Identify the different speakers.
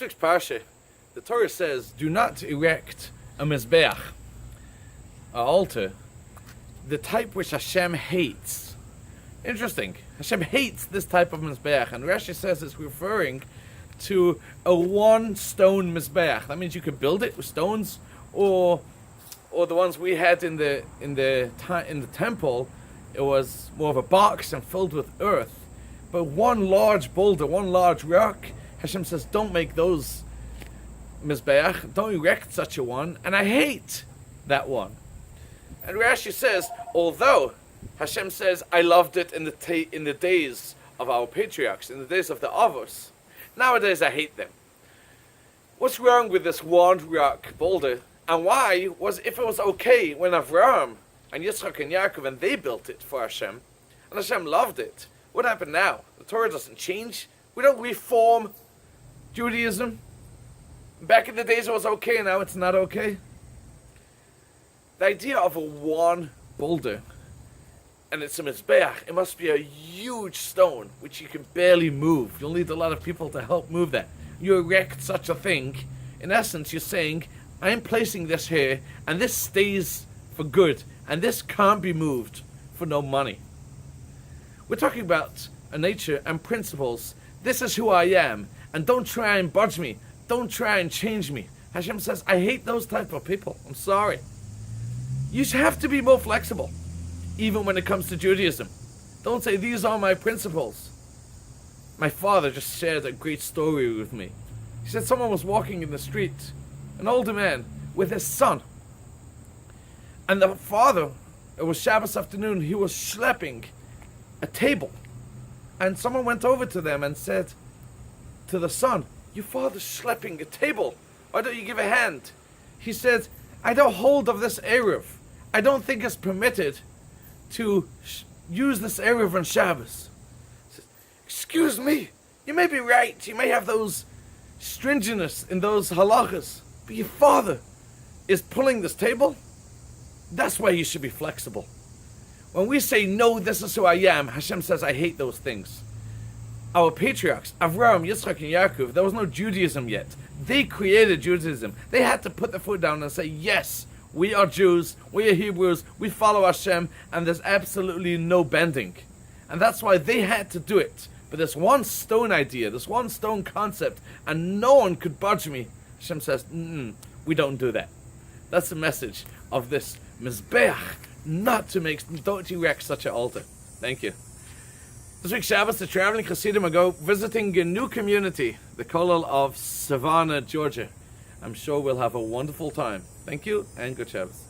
Speaker 1: this week's parsha, the Torah says, do not erect a mizbeach, an altar, the type which Hashem hates. Interesting. Hashem hates this type of mizbeach, and Rashi says it's referring to a one-stone mizbeach. That means you could build it with stones, or the ones we had in the temple. It was more of a box and filled with earth. But one large boulder, one large rock, Hashem says, don't make those mizbeach, don't erect such a one, and I hate that one. And Rashi says, although Hashem says, I loved it in the days of our patriarchs, in the days of the Avos, nowadays I hate them. What's wrong with this one rock boulder? And why was, if it was okay when Avraham and Yitzchak and Yaakov and they built it for Hashem, and Hashem loved it, what happened now? The Torah doesn't change. We don't reform Judaism. Back in the days it was okay, and now it's not okay. The idea of a one boulder, and it's a mizbeach, it must be a huge stone which you can barely move. You'll need a lot of people to help move that. You erect such a thing, in essence you're saying, I'm placing this here, and this stays for good, and this can't be moved for no money. We're talking about a nature and principles. This is who I am, and don't try and budge me. Don't try and change me. Hashem says, I hate those type of people. I'm sorry. You have to be more flexible, even when it comes to Judaism. Don't say, these are my principles. My father just shared a great story with me. He said someone was walking in the street, an older man, with his son. And the father, it was Shabbos afternoon, he was schlepping a table. And someone went over to them and said to the son, your father's schlepping a table. Why don't you give a hand? He said, I don't hold of this Erev. I don't think it's permitted to use this Erev on Shabbos. He said, excuse me, you may be right. You may have those stringiness in those halachas. But your father is pulling this table. That's why you should be flexible. When we say, no, this is who I am, Hashem says, I hate those things. Our patriarchs, Avraham, Yitzchak, and Yaakov, there was no Judaism yet. They created Judaism. They had to put their foot down and say, yes, we are Jews, we are Hebrews, we follow Hashem, and there's absolutely no bending. And that's why they had to do it. But this one stone idea, this one stone concept, and no one could budge me, Hashem says, we don't do that. That's the message of this mizbeach. Don't erect such an altar. Thank you. This week Shabbos, the traveling Hasidim are go visiting a new community, the Kollel of Savannah, Georgia. I'm sure we'll have a wonderful time. Thank you, and good Shabbos.